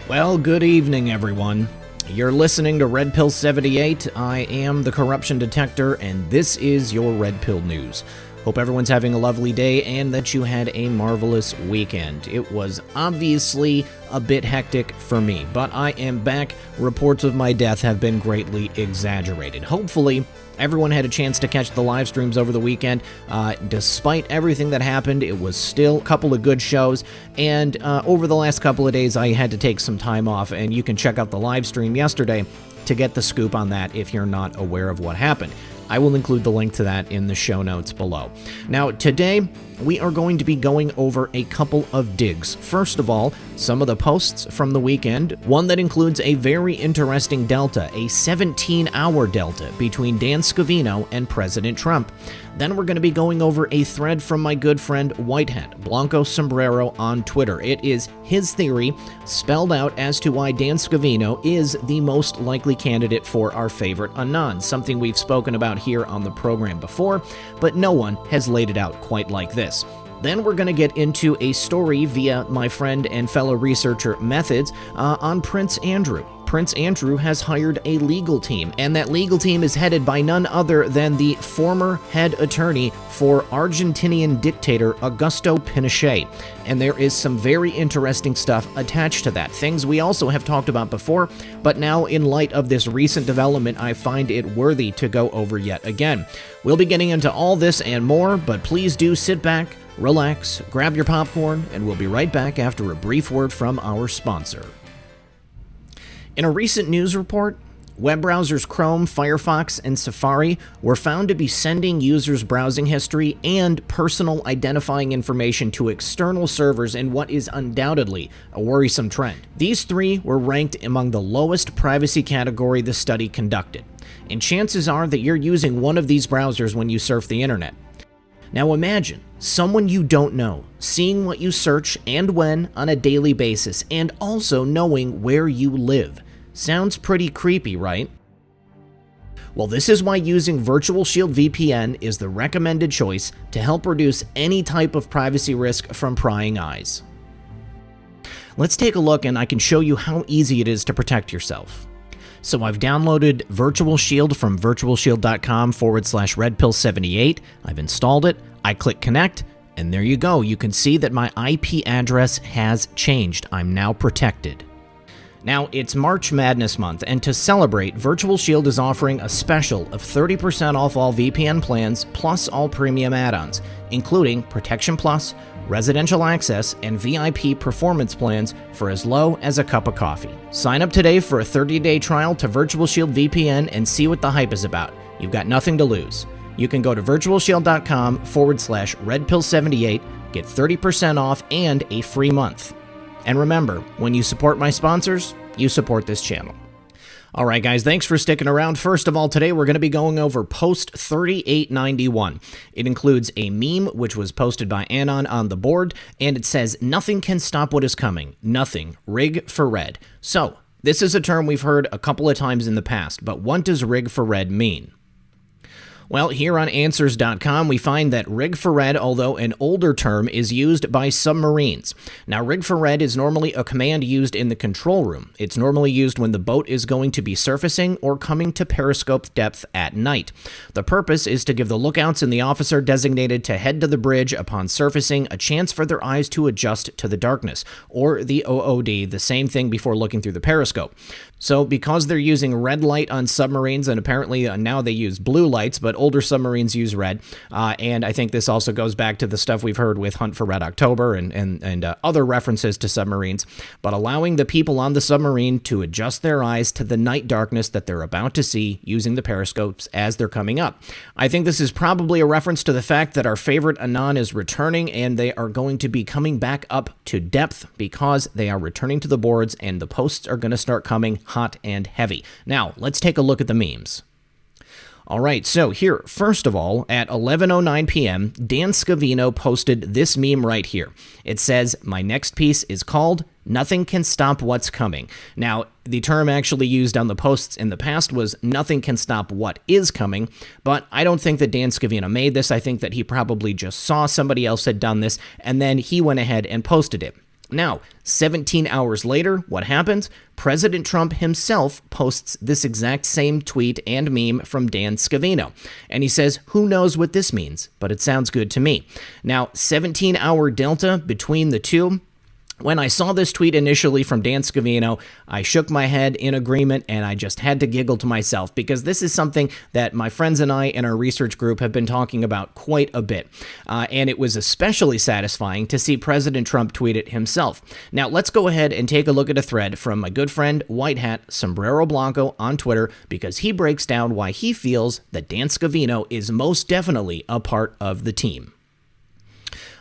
Well, good evening, everyone. You're listening to Red Pill 78. I am the Corruption Detector, and this is your Red Pill News. Hope everyone's having a lovely day and that you had a marvelous weekend. It was obviously a bit hectic for me, but I am back. Reports of my death have been greatly exaggerated. Hopefully, everyone had a chance to catch the live streams over the weekend. Despite everything that happened, it was still a couple of good shows, and over the last couple of days, I had to take some time off, and you can check out the live stream yesterday to get the scoop on that if you're not aware of what happened. I will include the link to that in the show notes below. Now, today, we are going to be going over a couple of digs. First of all, some of the posts from the weekend, one that includes a very interesting delta, a 17-hour delta between Dan Scavino and President Trump. Then we're going to be going over a thread from my good friend White Hat, Blanco Sombrero, on Twitter. It is his theory, spelled out as to why Dan Scavino is the most likely candidate for our favorite Anon, something we've spoken about here on the program before, but no one has laid it out quite like this. Then we're going to get into a story via my friend and fellow researcher Methods on Prince Andrew. Prince Andrew has hired a legal team, and that legal team is headed by none other than the former head attorney for Argentinian dictator Augusto Pinochet. And there is some very interesting stuff attached to that. Things we also have talked about before, but now in light of this recent development, I find it worthy to go over yet again. We'll be getting into all this and more, but please do sit back, relax, grab your popcorn, and we'll be right back after a brief word from our sponsor. In a recent news report, web browsers Chrome, Firefox, and Safari were found to be sending users' browsing history and personal identifying information to external servers in what is undoubtedly a worrisome trend. These three were ranked among the lowest privacy category the study conducted, and chances are that you're using one of these browsers when you surf the internet. Now imagine someone you don't know seeing what you search and when on a daily basis, and also knowing where you live. Sounds pretty creepy, right? Well, this is why using Virtual Shield VPN is the recommended choice to help reduce any type of privacy risk from prying eyes. Let's take a look, and I can show you how easy it is to protect yourself. So I've downloaded Virtual Shield from virtualshield.com/redpill78. I've installed it. I click connect, and there you go. You can see that my IP address has changed. I'm now protected. Now, it's March Madness month, and to celebrate, Virtual Shield is offering a special of 30% off all VPN plans, plus all premium add-ons, including Protection Plus, Residential Access, and VIP Performance plans for as low as a cup of coffee. Sign up today for a 30-day trial to Virtual Shield VPN and see what the hype is about. You've got nothing to lose. You can go to virtualshield.com/redpill78, get 30% off and a free month. And remember, when you support my sponsors, you support this channel. All right, guys, thanks for sticking around. First of all, today we're going to be going over post 3891. It includes a meme, which was posted by Anon on the board, and it says, "Nothing can stop what is coming. Nothing. Rig for red." So, this is a term we've heard a couple of times in the past, but what does rig for red mean? Well, here on Answers.com, we find that rig for red, although an older term, is used by submarines. Now, rig for red is normally a command used in the control room. It's normally used when the boat is going to be surfacing or coming to periscope depth at night. The purpose is to give the lookouts and the officer designated to head to the bridge upon surfacing a chance for their eyes to adjust to the darkness, or the OOD, the same thing before looking through the periscope. So because they're using red light on submarines, and apparently now they use blue lights, but older submarines use red, and I think this also goes back to the stuff we've heard with Hunt for Red October and other references to submarines, but allowing the people on the submarine to adjust their eyes to the night darkness that they're about to see using the periscopes as they're coming up. I think this is probably a reference to the fact that our favorite Anon is returning, and they are going to be coming back up to depth because they are returning to the boards, and the posts are going to start coming hot and heavy. Now, let's take a look at the memes. All right, so here, first of all, at 11:09 p.m., Dan Scavino posted this meme right here. It says, "My next piece is called Nothing Can Stop What's Coming." Now, the term actually used on the posts in the past was "nothing can stop what is coming," but I don't think that Dan Scavino made this. I think that he probably just saw somebody else had done this, and then he went ahead and posted it. Now, 17 hours later, what happens? President Trump himself posts this exact same tweet and meme from Dan Scavino. And he says, who knows what this means, but it sounds good to me. Now, 17-hour delta between the two. When I saw this tweet initially from Dan Scavino, I shook my head in agreement, and I just had to giggle to myself because this is something that my friends and I in our research group have been talking about quite a bit. And it was especially satisfying to see President Trump tweet it himself. Now, let's go ahead and take a look at a thread from my good friend White Hat Sombrero Blanco on Twitter because he breaks down why he feels that Dan Scavino is most definitely a part of the team.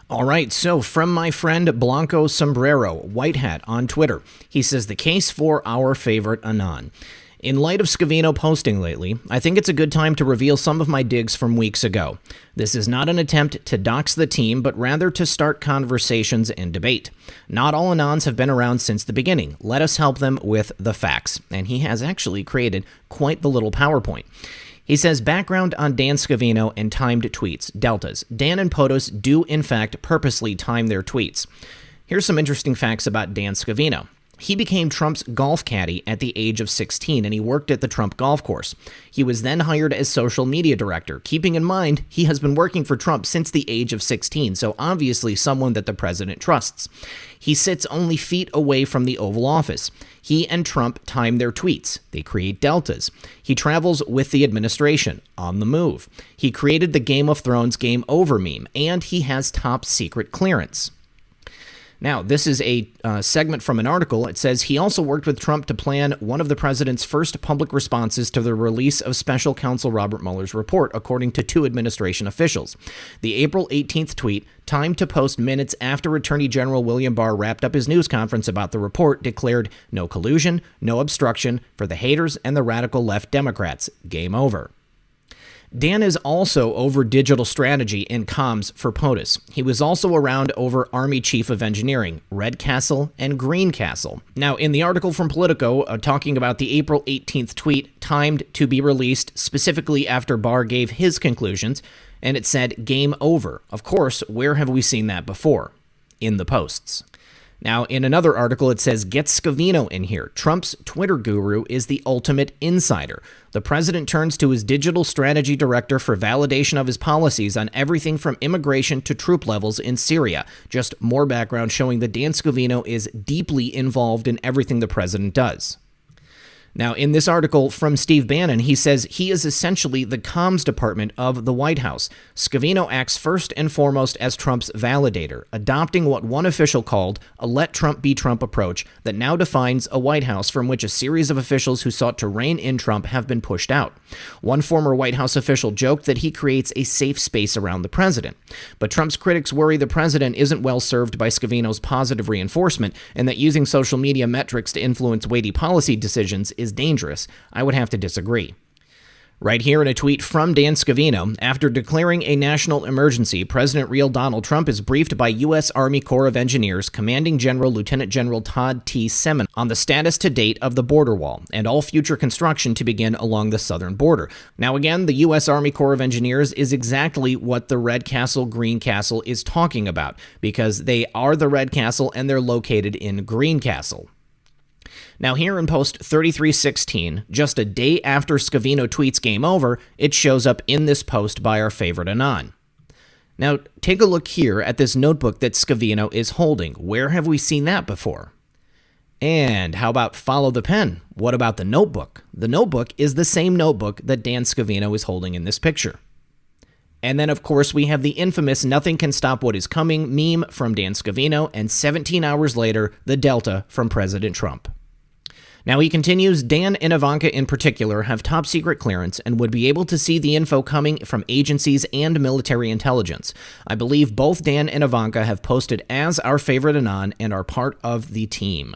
All right, so from my friend Blanco Sombrero, White Hat on Twitter, he says the case for our favorite Anon. In light of Scavino posting lately, I think it's a good time to reveal some of my digs from weeks ago. This is not an attempt to dox the team, but rather to start conversations and debate. Not all Anons have been around since the beginning. Let us help them with the facts. And he has actually created quite the little PowerPoint. He says, background on Dan Scavino and timed tweets, deltas. Dan and POTUS do, in fact, purposely time their tweets. Here's some interesting facts about Dan Scavino. He became Trump's golf caddy at the age of 16, and he worked at the Trump golf course. He was then hired as social media director, keeping in mind he has been working for Trump since the age of 16, so obviously someone that the president trusts. He sits only feet away from the Oval Office. He and Trump time their tweets. They create deltas. He travels with the administration, on the move. He created the Game of Thrones Game Over meme, and he has top secret clearance. Now, this is a segment from an article. It says he also worked with Trump to plan one of the president's first public responses to the release of special counsel Robert Mueller's report, according to two administration officials. The April 18th tweet, timed to post minutes after Attorney General William Barr wrapped up his news conference about the report, declared no collusion, no obstruction for the haters and the radical left Democrats. Game over. Dan is also over digital strategy and comms for POTUS. He was also around over Army Chief of Engineering, Red Castle and Green Castle. Now, in the article from Politico talking about the April 18th tweet timed to be released specifically after Barr gave his conclusions, and it said, game over. Of course, where have we seen that before? In the posts. Now, in another article, it says, get Scavino in here. Trump's Twitter guru is the ultimate insider. The president turns to his digital strategy director for validation of his policies on everything from immigration to troop levels in Syria. Just more background showing that Dan Scavino is deeply involved in everything the president does. Now, in this article from Steve Bannon, he says he is essentially the comms department of the White House. Scavino acts first and foremost as Trump's validator, adopting what one official called a let Trump be Trump approach that now defines a White House from which a series of officials who sought to rein in Trump have been pushed out. One former White House official joked that he creates a safe space around the president. But Trump's critics worry the president isn't well served by Scavino's positive reinforcement and that using social media metrics to influence weighty policy decisions is dangerous. I would have to disagree. Right here in a tweet from Dan Scavino, after declaring a national emergency, President real Donald Trump is briefed by U.S. Army Corps of Engineers Commanding General Lieutenant General Todd T. Semin on the status to date of the border wall and all future construction to begin along the southern border. Now again, the U.S. Army Corps of Engineers is exactly what the Red Castle, Green Castle is talking about, because they are the Red Castle and they're located in Green Castle. Now here in post 3316, just a day after Scavino tweets game over, it shows up in this post by our favorite Anon. Now take a look here at this notebook that Scavino is holding. Where have we seen that before? And how about follow the pen? What about the notebook? The notebook is the same notebook that Dan Scavino is holding in this picture. And then, of course, we have the infamous Nothing Can Stop What Is Coming meme from Dan Scavino, and 17 hours later, the Delta from President Trump. Now he continues, Dan and Ivanka in particular have top secret clearance and would be able to see the info coming from agencies and military intelligence. I believe both Dan and Ivanka have posted as our favorite Anon and are part of the team.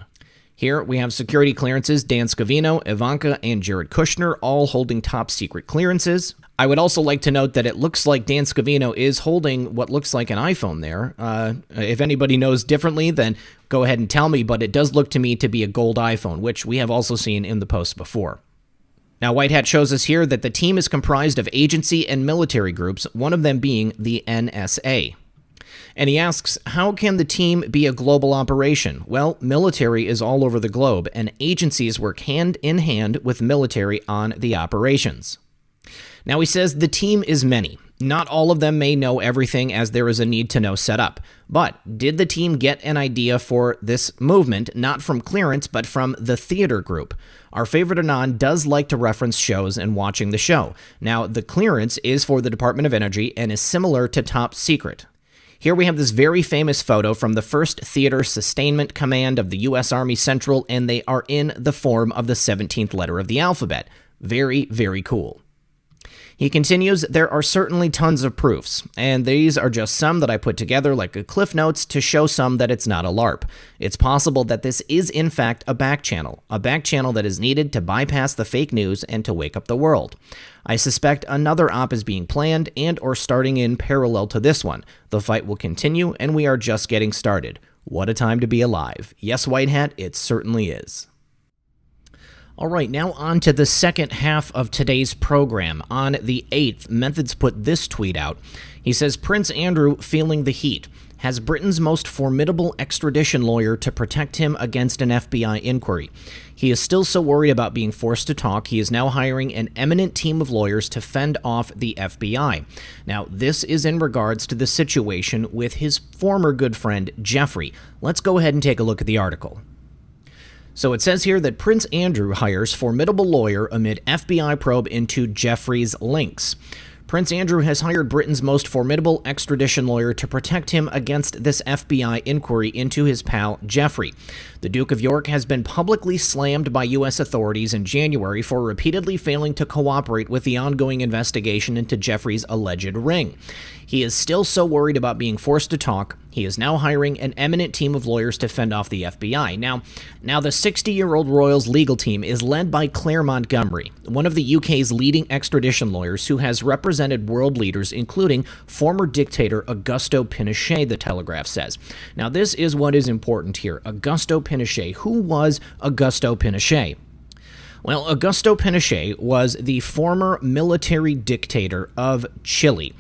Here we have security clearances, Dan Scavino, Ivanka, and Jared Kushner all holding top secret clearances. I would also like to note that it looks like Dan Scavino is holding what looks like an iPhone there. If anybody knows differently, then go ahead and tell me, but it does look to me to be a gold iPhone, which we have also seen in the post before. Now, White Hat shows us here that the team is comprised of agency and military groups, one of them being the NSA. And he asks, how can the team be a global operation? Well, military is all over the globe, and agencies work hand in hand with military on the operations. Now he says the team is many. Not all of them may know everything, as there is a need-to-know setup. But did the team get an idea for this movement, not from clearance, but from the theater group? Our favorite Anon does like to reference shows and watching the show. Now, the clearance is for the Department of Energy and is similar to Top Secret. Here we have this very famous photo from the 1st Theater Sustainment Command of the U.S. Army Central, and they are in the form of the 17th letter of the alphabet. Very, very cool. He continues, there are certainly tons of proofs, and these are just some that I put together like a Cliff Notes to show some that it's not a LARP. It's possible that this is in fact a back channel that is needed to bypass the fake news and to wake up the world. I suspect another op is being planned and or starting in parallel to this one. The fight will continue, and we are just getting started. What a time to be alive. Yes, White Hat, it certainly is. All right, now on to the second half of today's program. On the 8th, Methods put this tweet out. He says, Prince Andrew feeling the heat. Has Britain's most formidable extradition lawyer to protect him against an FBI inquiry. He is still so worried about being forced to talk, he is now hiring an eminent team of lawyers to fend off the FBI. Now, this is in regards to the situation with his former good friend, Jeffrey. Let's go ahead and take a look at the article. So it says here that Prince Andrew hires formidable lawyer amid FBI probe into Jeffrey's links. Prince Andrew has hired Britain's most formidable extradition lawyer to protect him against this FBI inquiry into his pal Jeffrey. The Duke of York has been publicly slammed by U.S. authorities in January for repeatedly failing to cooperate with the ongoing investigation into Jeffrey's alleged ring. He is still so worried about being forced to talk, he is now hiring an eminent team of lawyers to fend off the FBI. Now the 60-year-old royal's legal team is led by Claire Montgomery, one of the UK's leading extradition lawyers who has represented world leaders, including former dictator Augusto Pinochet, the Telegraph says. Now, this is what is important here. Augusto Pinochet. Who was Augusto Pinochet? Well, Augusto Pinochet was the former military dictator of Chile.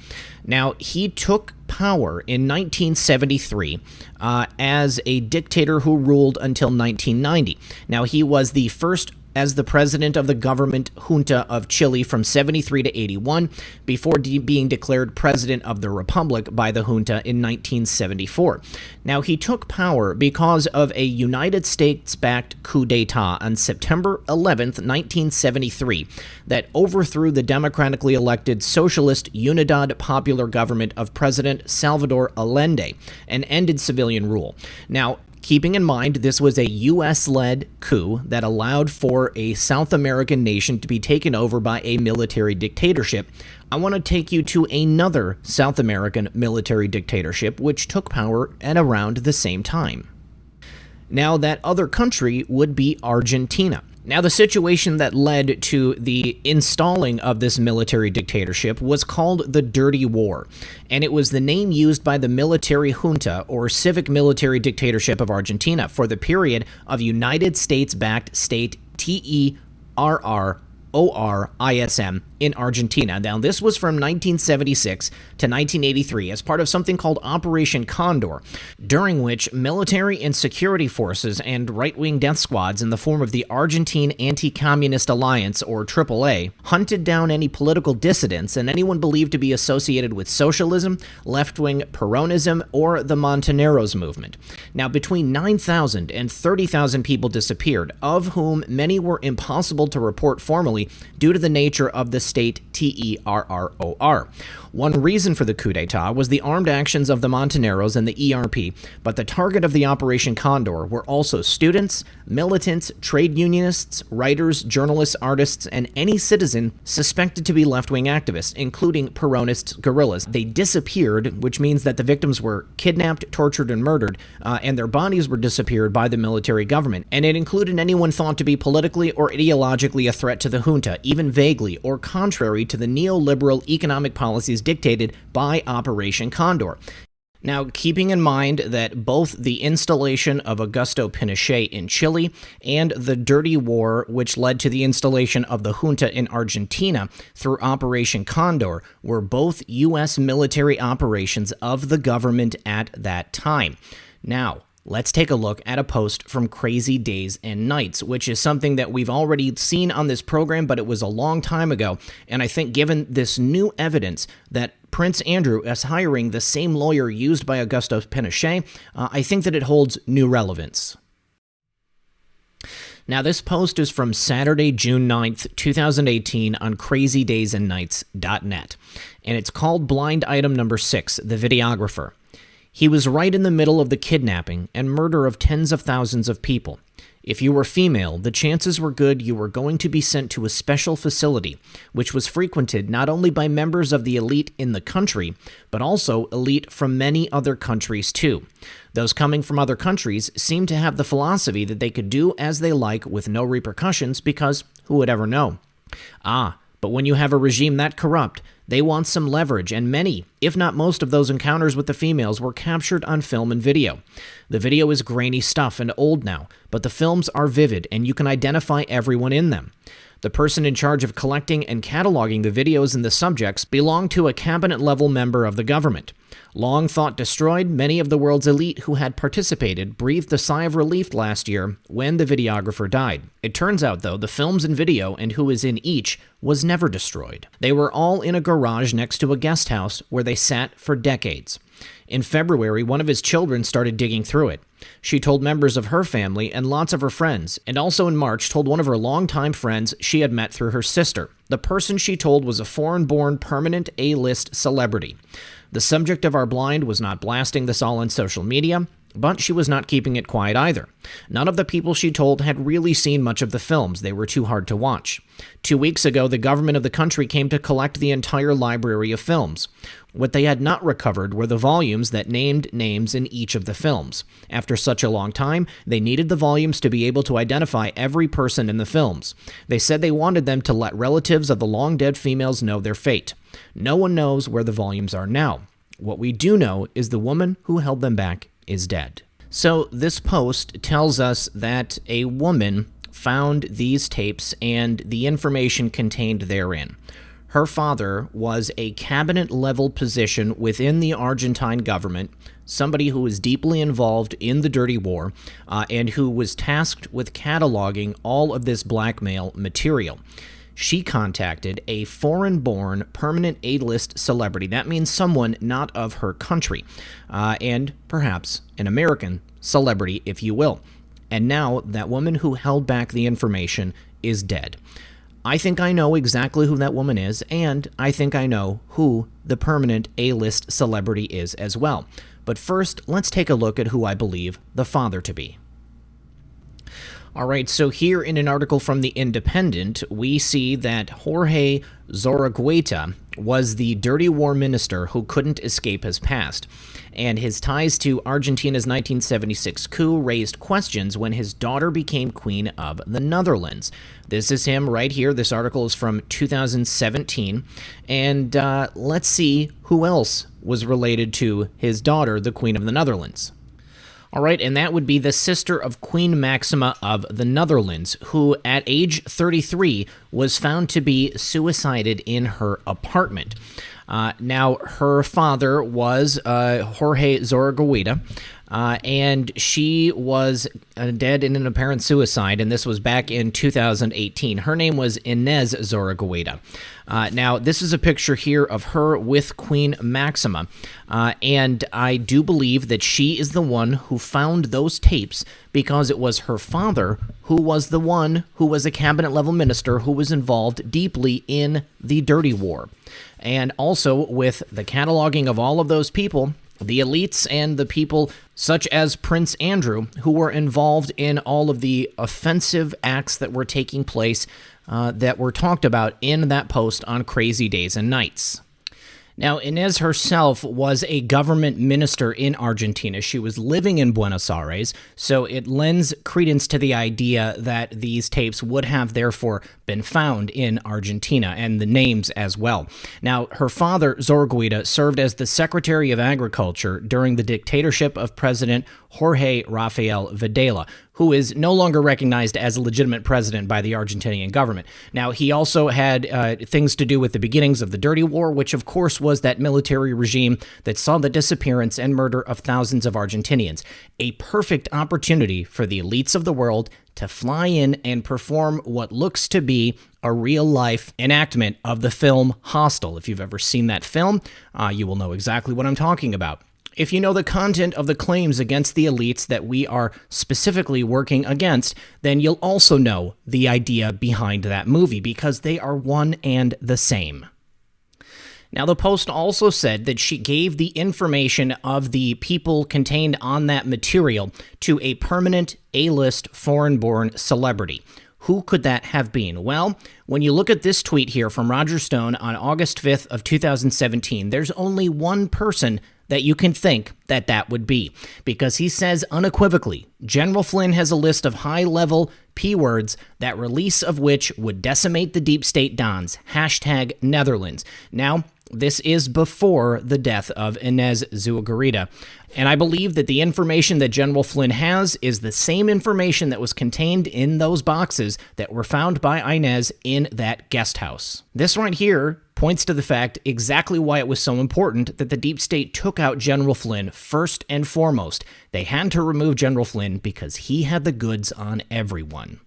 Now, he took power in 1973 as a dictator who ruled until 1990. Now, he was the first as the president of the government junta of Chile from 73 to 81, before being declared president of the republic by the junta in 1974. Now, he took power because of a United States-backed coup d'etat on September 11th, 1973, that overthrew the democratically elected socialist Unidad Popular government of President Salvador Allende and ended civilian rule. Now, keeping in mind this was a U.S.-led coup that allowed for a South American nation to be taken over by a military dictatorship, I want to take you to another South American military dictatorship which took power at around the same time. Now, that other country would be Argentina. Now, the situation that led to the installing of this military dictatorship was called the Dirty War, and it was the name used by the military junta, or civic military dictatorship of Argentina, for the period of United States-backed state terrorism in Argentina. Now, this was from 1976 to 1983 as part of something called Operation Condor, during which military and security forces and right-wing death squads in the form of the Argentine Anti-Communist Alliance, or AAA, hunted down any political dissidents and anyone believed to be associated with socialism, left-wing Peronism, or the Montoneros movement. Now, between 9,000 and 30,000 people disappeared, of whom many were impossible to report formally due to the nature of the state terror. One reason for the coup d'etat was the armed actions of the Montoneros and the ERP, but the target of the Operation Condor were also students, militants, trade unionists, writers, journalists, artists, and any citizen suspected to be left-wing activists, including Peronist guerrillas. They disappeared, which means that the victims were kidnapped, tortured, and murdered, and their bodies were disappeared by the military government, and it included anyone thought to be politically or ideologically a threat to the junta, even vaguely, or contrary to the neoliberal economic policies dictated by Operation Condor. Now, keeping in mind that both the installation of Augusto Pinochet in Chile and the Dirty War, which led to the installation of the junta in Argentina through Operation Condor, were both U.S. military operations of the government at that time. Now, let's take a look at a post from Crazy Days and Nights, which is something that we've already seen on this program, but it was a long time ago. And I think given this new evidence that Prince Andrew is hiring the same lawyer used by Augusto Pinochet, I think that it holds new relevance. Now, this post is from Saturday, June 9th, 2018 on crazydaysandnights.net, and it's called Blind Item Number 6, The Videographer. He was right in the middle of the kidnapping and murder of tens of thousands of people. If you were female, the chances were good you were going to be sent to a special facility, which was frequented not only by members of the elite in the country, but also elite from many other countries too. Those coming from other countries seemed to have the philosophy that they could do as they like with no repercussions because who would ever know? But when you have a regime that corrupt, they want some leverage, and many, if not most of those encounters with the females were captured on film and video. The video is grainy stuff and old now, but the films are vivid and you can identify everyone in them. The person in charge of collecting and cataloging the videos and the subjects belonged to a cabinet-level member of the government. Long thought destroyed, many of the world's elite who had participated breathed a sigh of relief last year when the videographer died. It turns out, though, the films and video and who is in each was never destroyed. They were all in a garage next to a guest house where they sat for decades. In February, one of his children started digging through it. She told members of her family and lots of her friends, and also in March told one of her longtime friends she had met through her sister. The person she told was a foreign-born permanent A-list celebrity. The subject of our blind was not blasting this all on social media, but she was not keeping it quiet either. None of the people she told had really seen much of the films. They were too hard to watch. 2 weeks ago, the government of the country came to collect the entire library of films. What they had not recovered were the volumes that named names in each of the films. After such a long time, they needed the volumes to be able to identify every person in the films. They said they wanted them to let relatives of the long-dead females know their fate. No one knows where the volumes are now. What we do know is the woman who held them back is dead. So this post tells us that a woman found these tapes and the information contained therein. Her father was a cabinet-level position within the Argentine government, somebody who was deeply involved in the Dirty War, and who was tasked with cataloging all of this blackmail material. She contacted a foreign-born permanent A-list celebrity. That means someone not of her country, and perhaps an American celebrity, if you will. And now that woman who held back the information is dead. I think I know exactly who that woman is, and I think I know who the permanent A-list celebrity is as well. But first, let's take a look at who I believe the father to be. All right, so here in an article from The Independent, we see that Jorge Zorreguieta was the Dirty War minister who couldn't escape his past, and his ties to Argentina's 1976 coup raised questions when his daughter became Queen of the Netherlands. This is him right here. This article is from 2017, and let's see who else was related to his daughter, the Queen of the Netherlands. All right, and that would be the sister of Queen Maxima of the Netherlands, who at age 33 was found to be suicided in her apartment. Now, her father was Jorge Zorreguieta, and she was dead in an apparent suicide, and this was back in 2018. Her name was Inés Zorreguieta. Now, this is a picture here of her with Queen Maxima, and I do believe that she is the one who found those tapes because it was her father who was the one who was a cabinet-level minister who was involved deeply in the Dirty War. And also with the cataloging of all of those people, the elites and the people such as Prince Andrew, who were involved in all of the offensive acts that were taking place that were talked about in that post on Crazy Days and Nights. Now, Inez herself was a government minister in Argentina. She was living in Buenos Aires, so it lends credence to the idea that these tapes would have therefore been found in Argentina, and the names as well. Now, her father, Zorguida, served as the Secretary of Agriculture during the dictatorship of President Jorge Rafael Videla, who is no longer recognized as a legitimate president by the Argentinian government. Now, he also had things to do with the beginnings of the Dirty War, which of course was that military regime that saw the disappearance and murder of thousands of Argentinians. A perfect opportunity for the elites of the world to fly in and perform what looks to be a real-life enactment of the film Hostel. If you've ever seen that film, you will know exactly what I'm talking about. If you know the content of the claims against the elites that we are specifically working against, then you'll also know the idea behind that movie, because they are one and the same. Now, the Post also said that she gave the information of the people contained on that material to a permanent A-list foreign-born celebrity. Who could that have been? Well, when you look at this tweet here from Roger Stone on August 5th of 2017, there's only one person that you can think that that would be, because he says unequivocally, General Flynn has a list of high-level P words, that release of which would decimate the deep state dons. Hashtag Netherlands. Now, this is before the death of Inez Zuriguerita, and I believe that the information that General Flynn has is the same information that was contained in those boxes that were found by Inez in that guest house. This right here points to the fact exactly why it was so important that the deep state took out General Flynn first and foremost. They had to remove General Flynn because he had the goods on everyone.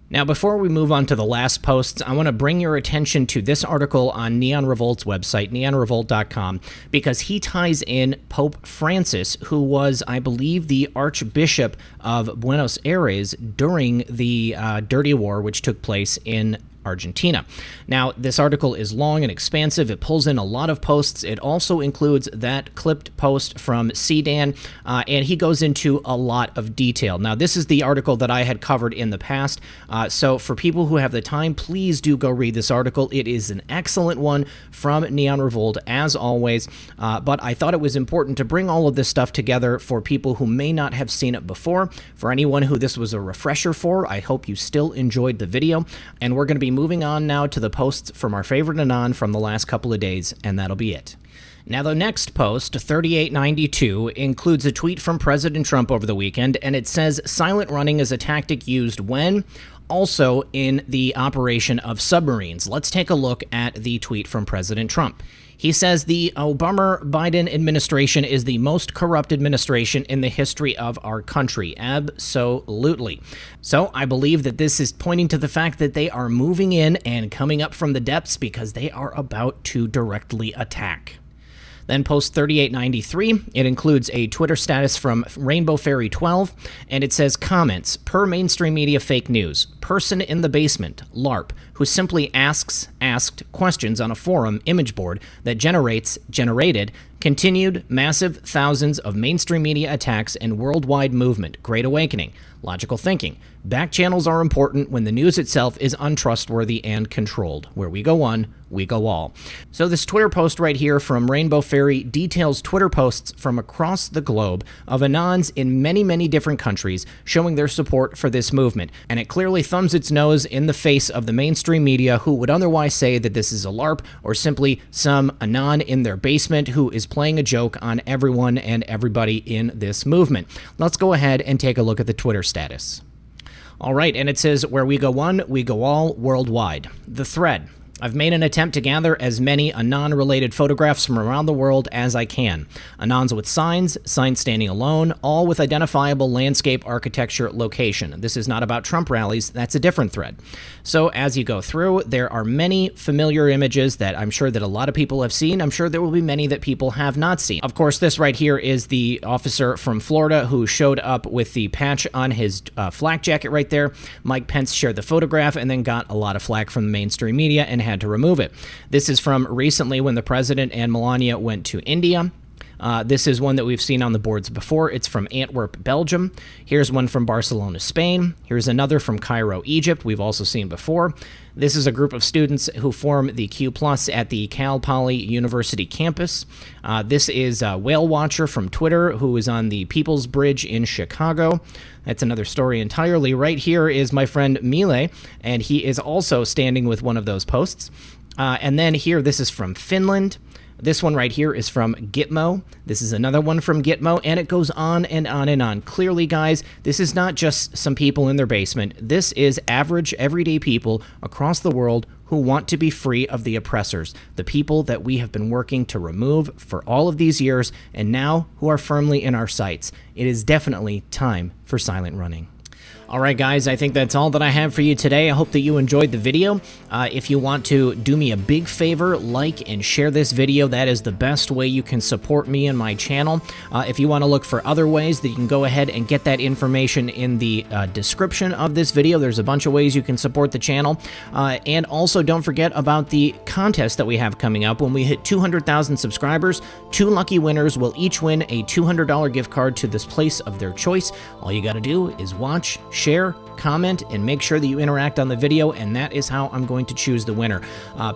Now, before we move on to the last posts, I want to bring your attention to this article on Neon Revolt's website, neonrevolt.com, because he ties in Pope Francis, who was, I believe, the Archbishop of Buenos Aires during the Dirty War, which took place in Argentina. Now, this article is long and expansive. It pulls in a lot of posts. It also includes that clipped post from CDAN, and he goes into a lot of detail. Now, this is the article that I had covered in the past, so for people who have the time, please do go read this article. It is an excellent one from Neon Revolt, as always, but I thought it was important to bring all of this stuff together for people who may not have seen it before. For anyone who this was a refresher for, I hope you still enjoyed the video, and we're going to be moving on now to the posts from our favorite Anon from the last couple of days, and that'll be it. Now, the next post, 3892, includes a tweet from President Trump over the weekend, and it says, silent running is a tactic used when? Also in the operation of submarines. Let's take a look at the tweet from President Trump. He says the Obama-Biden administration is the most corrupt administration in the history of our country. Absolutely. So I believe that this is pointing to the fact that they are moving in and coming up from the depths because they are about to directly attack. Then post 3893, it includes a Twitter status from Rainbow Fairy 12, and it says, comments, per mainstream media fake news, person in the basement, LARP, who simply asked questions on a forum image board that generated continued massive thousands of mainstream media attacks and worldwide movement, Great Awakening, logical thinking. Back channels are important when the news itself is untrustworthy and controlled. Where we go one, we go all. So this Twitter post right here from Rainbow Fairy details Twitter posts from across the globe of Anons in many, many different countries showing their support for this movement. And it clearly thumbs its nose in the face of the mainstream media who would otherwise say that this is a LARP or simply some Anon in their basement who is playing a joke on everyone and everybody in this movement. Let's go ahead and take a look at the Twitter status. All right, and it says, where we go one, we go all, worldwide. The thread. I've made an attempt to gather as many Anon-related photographs from around the world as I can. Anons with signs, signs standing alone, all with identifiable landscape architecture location. This is not about Trump rallies, that's a different thread. So as you go through, there are many familiar images that I'm sure that a lot of people have seen. I'm sure there will be many that people have not seen. Of course, this right here is the officer from Florida who showed up with the patch on his flak jacket right there. Mike Pence shared the photograph and then got a lot of flack from the mainstream media and had to remove it. This is from recently when the president and Melania went to India. This is one that we've seen on the boards before. It's from Antwerp, Belgium. Here's one from Barcelona, Spain. Here's another from Cairo, Egypt. We've also seen before. This is a group of students who form the Q+ at the Cal Poly University campus. This is Whale Watcher from Twitter, who is on the People's Bridge in Chicago. That's another story entirely. Right here is my friend Mile, and he is also standing with one of those posts. And then here, this is from Finland. This one right here is from Gitmo. This is another one from Gitmo, and it goes on and on and on. Clearly, guys, this is not just some people in their basement. This is average, everyday people across the world who want to be free of the oppressors, the people that we have been working to remove for all of these years, and now who are firmly in our sights. It is definitely time for silent running. All right, guys, I think that's all that I have for you today. I hope that you enjoyed the video. If you want to do me a big favor, like and share this video. That is the best way you can support me and my channel. If you want to look for other ways, that you can go ahead and get that information in the description of this video. There's a bunch of ways you can support the channel. And also, don't forget about the contest that we have coming up. When we hit 200,000 subscribers, 2 lucky winners will each win a $200 gift card to this place of their choice. All you got to do is watch, share, comment, and make sure that you interact on the video, and that is how I'm going to choose the winner.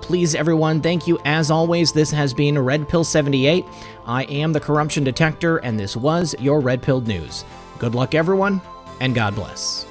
Please, everyone, thank you as always. This has been Red Pill 78. I am the Corruption Detector, and this was your Red Pill News. Good luck, everyone, and God bless.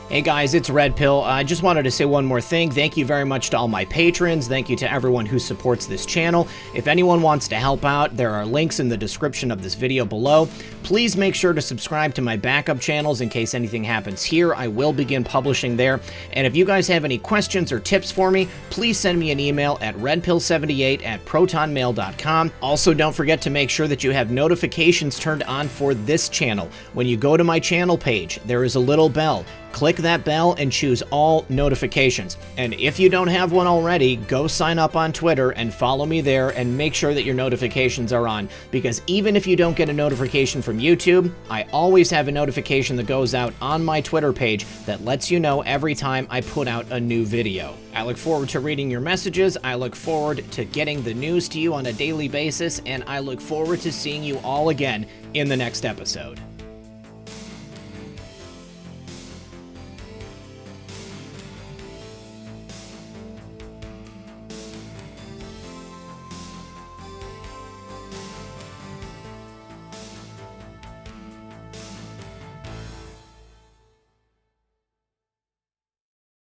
Hey guys, it's Red Pill. I just wanted to say one more thing. Thank you very much to all my patrons. Thank you to everyone who supports this channel. If anyone wants to help out, there are links in the description of this video below. Please make sure to subscribe to my backup channels in case anything happens here. I will begin publishing there. And if you guys have any questions or tips for me, please send me an email at redpill78@protonmail.com. Also, don't forget to make sure that you have notifications turned on for this channel. When you go to my channel page, there is a little bell. Click that bell and choose all notifications. And if you don't have one already, go sign up on Twitter and follow me there and make sure that your notifications are on. Because even if you don't get a notification from YouTube, I always have a notification that goes out on my Twitter page that lets you know every time I put out a new video. I look forward to reading your messages. I look forward to getting the news to you on a daily basis, and I look forward to seeing you all again in the next episode.